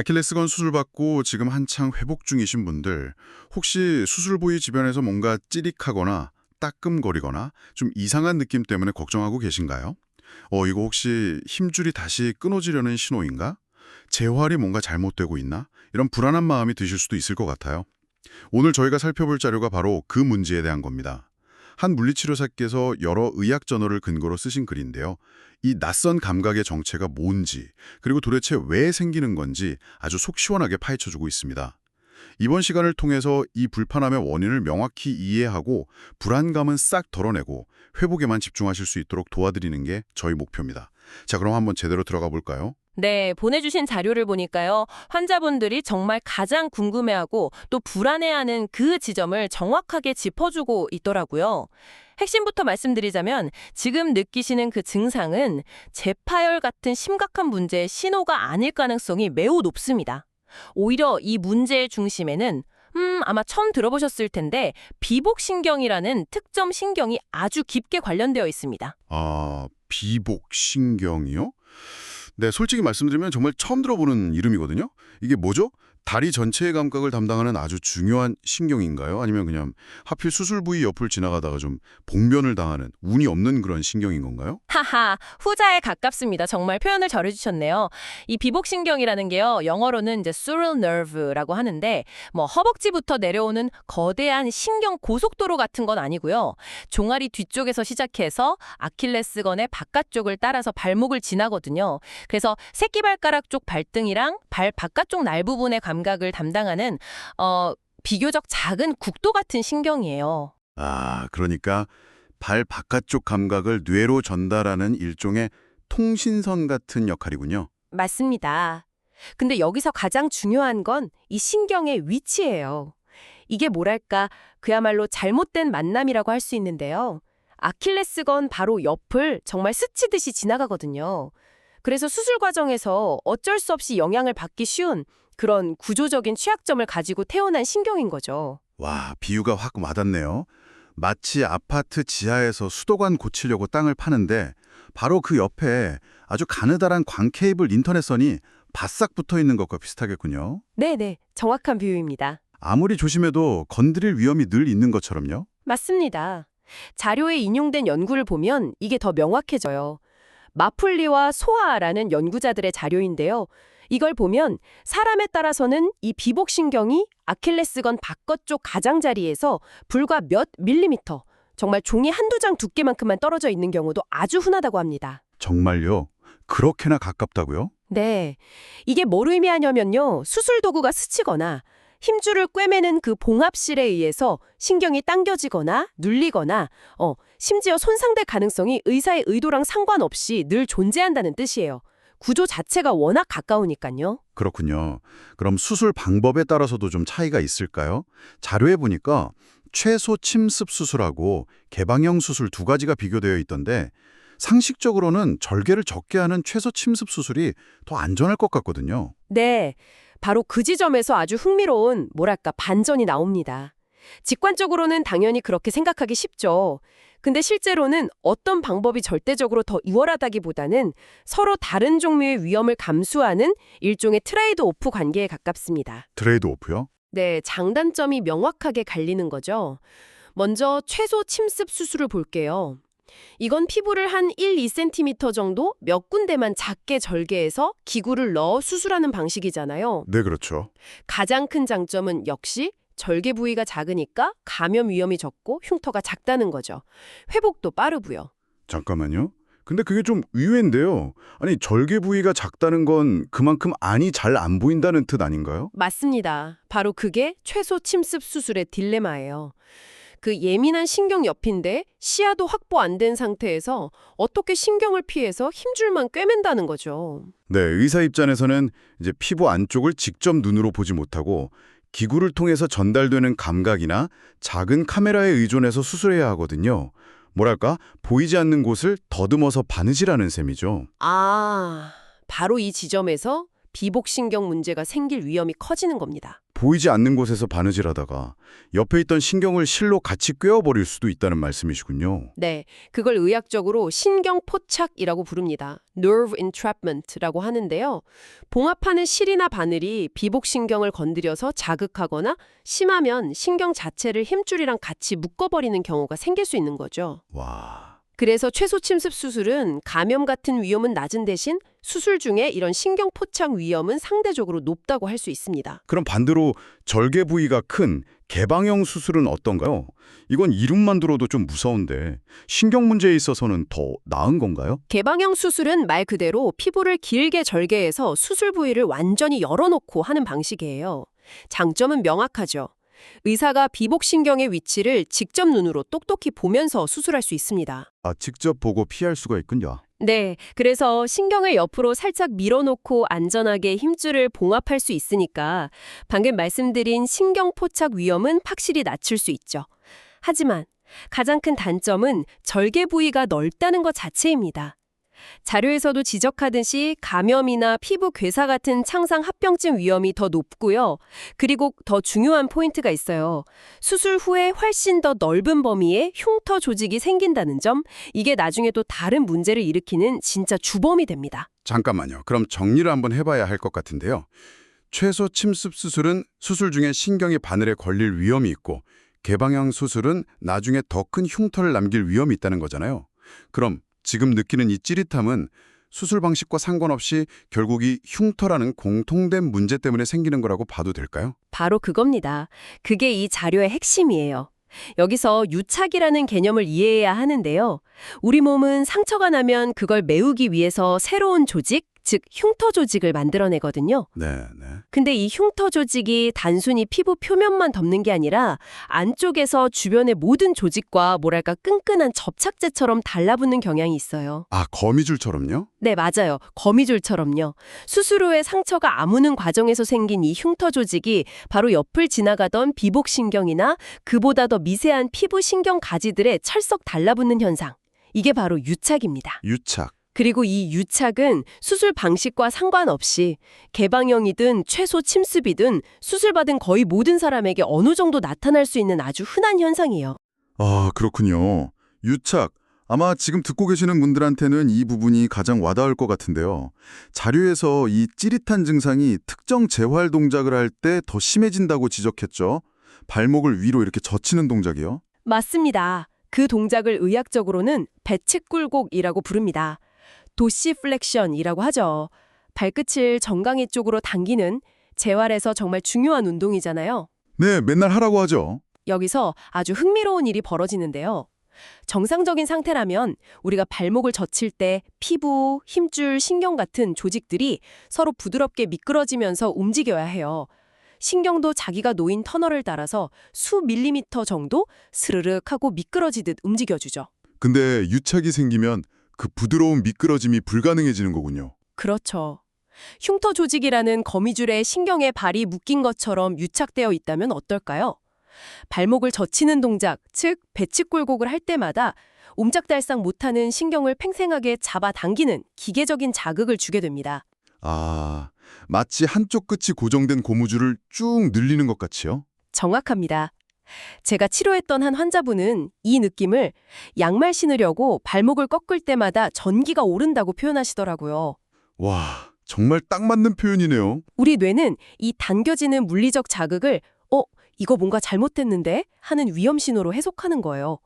아킬레스건 수술 받고 지금 한창 회복 중이신 분들, 혹시 수술 부위 주변에서 뭔가 찌릿하거나 따끔거리거나 좀 이상한 느낌 때문에 걱정하고 계신가요? 이거 혹시 힘줄이 다시 끊어지려는 신호인가? 재활이 뭔가 잘못되고 있나? 이런 불안한 마음이 드실 수도 있을 것 같아요. 오늘 저희가 살펴볼 자료가 바로 그 문제에 대한 겁니다. 한 물리치료사께서 여러 의학 저널을 근거로 쓰신 글인데요. 이 낯선 감각의 정체가 뭔지, 그리고 도대체 왜 생기는 건지 아주 속 시원하게 파헤쳐주고 있습니다. 이번 시간을 통해서 이 불편함의 원인을 명확히 이해하고 불안감은 싹 덜어내고 회복에만 집중하실 수 있도록 도와드리는 게 저희 목표입니다. 자, 그럼 한번 제대로 들어가 볼까요? 네, 보내주신 자료를 보니까요. 환자분들이 정말 가장 궁금해하고 또 불안해하는 그 지점을 정확하게 짚어주고 있더라고요. 핵심부터 말씀드리자면 지금 느끼시는 그 증상은 재파열 같은 심각한 문제의 신호가 아닐 가능성이 매우 높습니다. 오히려 이 문제의 중심에는 아마 처음 들어보셨을 텐데 비복신경이라는 특정 신경이 아주 깊게 관련되어 있습니다. 비복신경이요? 네, 솔직히 말씀드리면 정말 처음 들어보는 이름이거든요. 이게 뭐죠? 다리 전체의 감각을 담당하는 아주 중요한 신경인가요? 아니면 그냥 하필 수술 부위 옆을 지나가다가 좀 봉변을 당하는 운이 없는 그런 신경인 건가요? 하하, 후자에 가깝습니다. 정말 표현을 잘해주셨네요. 이 비복신경이라는 게요, 영어로는 이제 sural nerve라고 하는데, 허벅지부터 내려오는 거대한 신경 고속도로 같은 건 아니고요. 종아리 뒤쪽에서 시작해서 아킬레스건의 바깥쪽을 따라서 발목을 지나거든요. 그래서 새끼발가락 쪽 발등이랑 발 바깥쪽 날 부분의 감각을 담당하는 비교적 작은 국도 같은 신경이에요. 그러니까 발 바깥쪽 감각을 뇌로 전달하는 일종의 통신선 같은 역할이군요. 맞습니다. 근데 여기서 가장 중요한 건 이 신경의 위치예요. 이게 뭐랄까, 그야말로 잘못된 만남이라고 할 수 있는데요. 아킬레스건 바로 옆을 정말 스치듯이 지나가거든요. 그래서 수술 과정에서 어쩔 수 없이 영향을 받기 쉬운 그런 구조적인 취약점을 가지고 태어난 신경인 거죠. 와, 비유가 확 와닿네요. 마치 아파트 지하에서 수도관 고치려고 땅을 파는데 바로 그 옆에 아주 가느다란 광 케이블 인터넷선이 바싹 붙어 있는 것과 비슷하겠군요. 네네, 정확한 비유입니다. 아무리 조심해도 건드릴 위험이 늘 있는 것처럼요. 맞습니다. 자료에 인용된 연구를 보면 이게 더 명확해져요. 마플리와 소아라는 연구자들의 자료인데요. 이걸 보면 사람에 따라서는 이 비복신경이 아킬레스건 바깥쪽 가장자리에서 불과 몇 밀리미터, 정말 종이 한두 장 두께만큼만 떨어져 있는 경우도 아주 흔하다고 합니다. 정말요? 그렇게나 가깝다고요? 네. 이게 뭘 의미하냐면요. 수술 도구가 스치거나 힘줄을 꿰매는 그 봉합실에 의해서 신경이 당겨지거나 눌리거나 심지어 손상될 가능성이 의사의 의도랑 상관없이 늘 존재한다는 뜻이에요. 구조 자체가 워낙 가까우니까요. 그렇군요. 그럼 수술 방법에 따라서도 좀 차이가 있을까요? 자료에 보니까 최소 침습 수술하고 개방형 수술 두 가지가 비교되어 있던데 상식적으로는 절개를 적게 하는 최소 침습 수술이 더 안전할 것 같거든요. 네. 바로 그 지점에서 아주 흥미로운 반전이 나옵니다. 직관적으로는 당연히 그렇게 생각하기 쉽죠. 근데 실제로는 어떤 방법이 절대적으로 더 우월하다기보다는 서로 다른 종류의 위험을 감수하는 일종의 트레이드 오프 관계에 가깝습니다. 트레이드 오프요? 네, 장단점이 명확하게 갈리는 거죠. 먼저 최소 침습 수술을 볼게요. 이건 피부를 한 1, 2cm 정도 몇 군데만 작게 절개해서 기구를 넣어 수술하는 방식이잖아요. 네, 그렇죠. 가장 큰 장점은 역시 절개 부위가 작으니까 감염 위험이 적고 흉터가 작다는 거죠. 회복도 빠르고요. 잠깐만요. 근데 그게 좀 의외인데요. 아니, 절개 부위가 작다는 건 그만큼 안이 잘 안 보인다는 뜻 아닌가요? 맞습니다. 바로 그게 최소 침습 수술의 딜레마예요. 그 예민한 신경 옆인데 시야도 확보 안 된 상태에서 어떻게 신경을 피해서 힘줄만 꿰맨다는 거죠. 네, 의사 입장에서는 이제 피부 안쪽을 직접 눈으로 보지 못하고 기구를 통해서 전달되는 감각이나 작은 카메라에 의존해서 수술해야 하거든요. 뭐랄까, 보이지 않는 곳을 더듬어서 바느질하는 셈이죠. 바로 이 지점에서 비복신경 문제가 생길 위험이 커지는 겁니다. 보이지 않는 곳에서 바느질하다가 옆에 있던 신경을 실로 같이 꿰어버릴 수도 있다는 말씀이시군요. 네, 그걸 의학적으로 신경포착이라고 부릅니다. nerve entrapment라고 하는데요. 봉합하는 실이나 바늘이 비복신경을 건드려서 자극하거나 심하면 신경 자체를 힘줄이랑 같이 묶어버리는 경우가 생길 수 있는 거죠. 와, 그래서 최소 침습 수술은 감염 같은 위험은 낮은 대신 수술 중에 이런 신경포착 위험은 상대적으로 높다고 할 수 있습니다. 그럼 반대로 절개 부위가 큰 개방형 수술은 어떤가요? 이건 이름만 들어도 좀 무서운데 신경 문제에 있어서는 더 나은 건가요? 개방형 수술은 말 그대로 피부를 길게 절개해서 수술 부위를 완전히 열어놓고 하는 방식이에요. 장점은 명확하죠. 의사가 비복신경의 위치를 직접 눈으로 똑똑히 보면서 수술할 수 있습니다. 아, 직접 보고 피할 수가 있군요. 네, 그래서 신경을 옆으로 살짝 밀어놓고 안전하게 힘줄을 봉합할 수 있으니까 방금 말씀드린 신경포착 위험은 확실히 낮출 수 있죠. 하지만 가장 큰 단점은 절개 부위가 넓다는 것 자체입니다. 자료에서도 지적하듯이 감염이나 피부 괴사 같은 창상 합병증 위험이 더 높고요. 그리고 더 중요한 포인트가 있어요. 수술 후에 훨씬 더 넓은 범위의 흉터 조직이 생긴다는 점, 이게 나중에 또 다른 문제를 일으키는 진짜 주범이 됩니다. 잠깐만요. 그럼 정리를 한번 해봐야 할 것 같은데요. 최소 침습 수술은 수술 중에 신경이 바늘에 걸릴 위험이 있고 개방형 수술은 나중에 더 큰 흉터를 남길 위험이 있다는 거잖아요. 그럼 지금 느끼는 이 찌릿함은 수술 방식과 상관없이 결국 이 흉터라는 공통된 문제 때문에 생기는 거라고 봐도 될까요? 바로 그겁니다. 그게 이 자료의 핵심이에요. 여기서 유착이라는 개념을 이해해야 하는데요. 우리 몸은 상처가 나면 그걸 메우기 위해서 새로운 조직, 즉 흉터 조직을 만들어내거든요. 네. 근데 이 흉터 조직이 단순히 피부 표면만 덮는 게 아니라 안쪽에서 주변의 모든 조직과 뭐랄까 끈끈한 접착제처럼 달라붙는 경향이 있어요. 아, 거미줄처럼요? 네, 맞아요. 거미줄처럼요. 수술 후에 상처가 아무는 과정에서 생긴 이 흉터 조직이 바로 옆을 지나가던 비복신경이나 그보다 더 미세한 피부 신경 가지들에 철썩 달라붙는 현상. 이게 바로 유착입니다. 유착. 그리고 이 유착은 수술 방식과 상관없이 개방형이든 최소 침습이든 수술받은 거의 모든 사람에게 어느 정도 나타날 수 있는 아주 흔한 현상이에요. 아, 그렇군요. 유착. 아마 지금 듣고 계시는 분들한테는 이 부분이 가장 와닿을 것 같은데요. 자료에서 이 찌릿한 증상이 특정 재활 동작을 할 때 더 심해진다고 지적했죠. 발목을 위로 이렇게 젖히는 동작이요. 맞습니다. 그 동작을 의학적으로는 배측굴곡이라고 부릅니다. 도시플렉션이라고 하죠. 발끝을 정강이 쪽으로 당기는 재활에서 정말 중요한 운동이잖아요. 네, 맨날 하라고 하죠. 여기서 아주 흥미로운 일이 벌어지는데요. 정상적인 상태라면 우리가 발목을 젖힐 때 피부, 힘줄, 신경 같은 조직들이 서로 부드럽게 미끄러지면서 움직여야 해요. 신경도 자기가 놓인 터널을 따라서 수 밀리미터 정도 스르륵 하고 미끄러지듯 움직여주죠. 근데 유착이 생기면 그 부드러운 미끄러짐이 불가능해지는 거군요. 그렇죠. 흉터 조직이라는 거미줄에 신경의 발이 묶인 것처럼 유착되어 있다면 어떨까요? 발목을 젖히는 동작, 즉 배측굴곡을 할 때마다 옴짝달싹 못하는 신경을 팽팽하게 잡아당기는 기계적인 자극을 주게 됩니다. 아, 마치 한쪽 끝이 고정된 고무줄을 쭉 늘리는 것 같이요? 정확합니다. 제가 치료했던 한 환자분은 이 느낌을 양말 신으려고 발목을 꺾을 때마다 전기가 오른다고 표현하시더라고요. 와, 정말 딱 맞는 표현이네요. 우리 뇌는 이 당겨지는 물리적 자극을 이거 뭔가 잘못됐는데? 하는 위험 신호로 해석하는 거예요.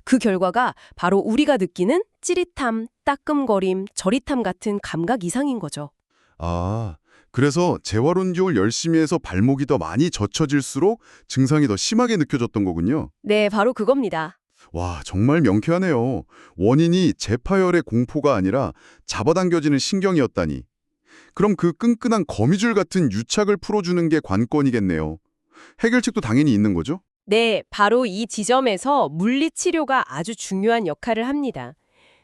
그 결과가 바로 우리가 느끼는 찌릿함, 따끔거림, 저릿함 같은 감각 이상인 거죠. 아, 그래서 재활 운동을 열심히 해서 발목이 더 많이 젖혀질수록 증상이 더 심하게 느껴졌던 거군요. 네, 바로 그겁니다. 와, 정말 명쾌하네요. 원인이 재파열의 공포가 아니라 잡아당겨지는 신경이었다니. 그럼 그 끈끈한 거미줄 같은 유착을 풀어주는 게 관건이겠네요. 해결책도 당연히 있는 거죠? 네, 바로 이 지점에서 물리치료가 아주 중요한 역할을 합니다.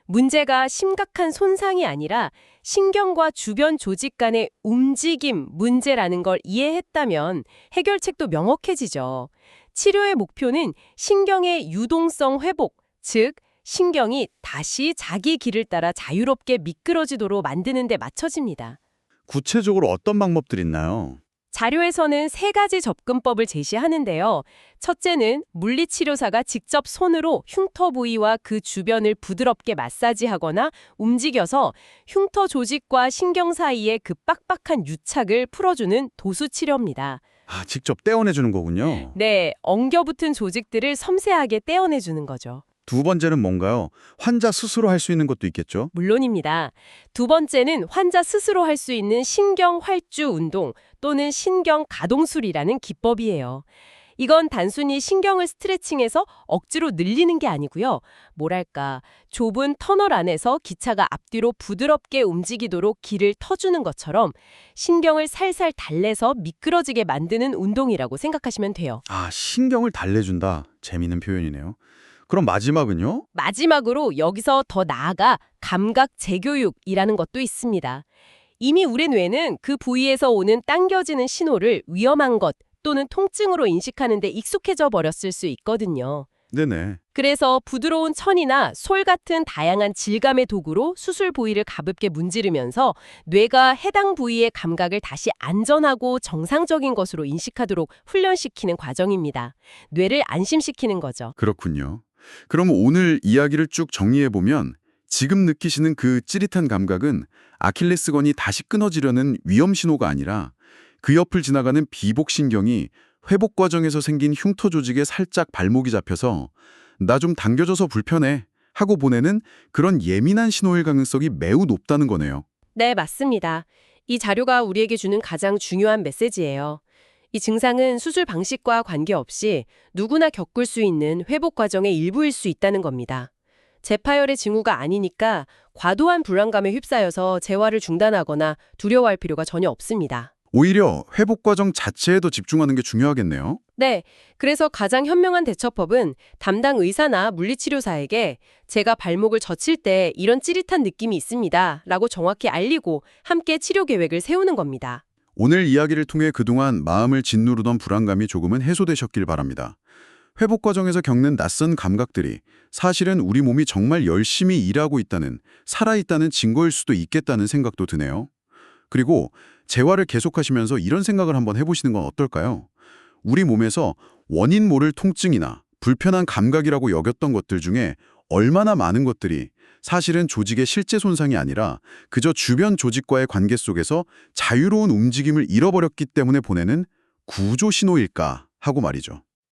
문제가 심각한 손상이 아니라 신경과 주변 조직 간의 움직임 문제라는 걸 이해했다면 해결책도 명확해지죠. 치료의 목표는 신경의 유동성 회복, 즉 신경이 다시 자기 길을 따라 자유롭게 미끄러지도록 만드는 데 맞춰집니다. 구체적으로 어떤 방법들이 있나요? 자료에서는 세 가지 접근법을 제시하는데요. 첫째는 물리치료사가 직접 손으로 흉터 부위와 그 주변을 부드럽게 마사지하거나 움직여서 흉터 조직과 신경 사이의 그 빡빡한 유착을 풀어주는 도수치료입니다. 아, 직접 떼어내주는 거군요. 네, 엉겨붙은 조직들을 섬세하게 떼어내주는 거죠. 두 번째는 뭔가요? 환자 스스로 할 수 있는 것도 있겠죠? 물론입니다. 두 번째는 환자 스스로 할 수 있는 신경 활주 운동 또는 신경 가동술이라는 기법이에요. 이건 단순히 신경을 스트레칭해서 억지로 늘리는 게 아니고요. 뭐랄까, 좁은 터널 안에서 기차가 앞뒤로 부드럽게 움직이도록 길을 터주는 것처럼 신경을 살살 달래서 미끄러지게 만드는 운동이라고 생각하시면 돼요. 아, 신경을 달래준다. 재미있는 표현이네요. 그럼 마지막은요? 마지막으로 여기서 더 나아가 감각 재교육이라는 것도 있습니다. 이미 우리 뇌는 그 부위에서 오는 당겨지는 신호를 위험한 것 또는 통증으로 인식하는 데 익숙해져 버렸을 수 있거든요. 네네. 그래서 부드러운 천이나 솔 같은 다양한 질감의 도구로 수술 부위를 가볍게 문지르면서 뇌가 해당 부위의 감각을 다시 안전하고 정상적인 것으로 인식하도록 훈련시키는 과정입니다. 뇌를 안심시키는 거죠. 그렇군요. 그럼 오늘 이야기를 쭉 정리해보면 지금 느끼시는 그 찌릿한 감각은 아킬레스건이 다시 끊어지려는 위험 신호가 아니라 그 옆을 지나가는 비복신경이 회복 과정에서 생긴 흉터 조직에 살짝 발목이 잡혀서 나 좀 당겨져서 불편해 하고 보내는 그런 예민한 신호일 가능성이 매우 높다는 거네요. 네, 맞습니다. 이 자료가 우리에게 주는 가장 중요한 메시지예요. 이 증상은 수술 방식과 관계없이 누구나 겪을 수 있는 회복 과정의 일부일 수 있다는 겁니다. 재파열의 징후가 아니니까 과도한 불안감에 휩싸여서 재활을 중단하거나 두려워할 필요가 전혀 없습니다. 오히려 회복 과정 자체에 더 집중하는 게 중요하겠네요. 네, 그래서 가장 현명한 대처법은 담당 의사나 물리치료사에게 제가 발목을 젖힐 때 이런 찌릿한 느낌이 있습니다 라고 정확히 알리고 함께 치료 계획을 세우는 겁니다. 오늘 이야기를 통해 그동안 마음을 짓누르던 불안감이 조금은 해소되셨길 바랍니다. 회복 과정에서 겪는 낯선 감각들이 사실은 우리 몸이 정말 열심히 일하고 있다는, 살아있다는 증거일 수도 있겠다는 생각도 드네요. 그리고 재활을 계속하시면서 이런 생각을 한번 해보시는 건 어떨까요? 우리 몸에서 원인 모를 통증이나 불편한 감각이라고 여겼던 것들 중에 얼마나 많은 것들이 사실은 조직의 실제 손상이 아니라 그저 주변 조직과의 관계 속에서 자유로운 움직임을 잃어버렸기 때문에 보내는 구조 신호일까 하고 말이죠.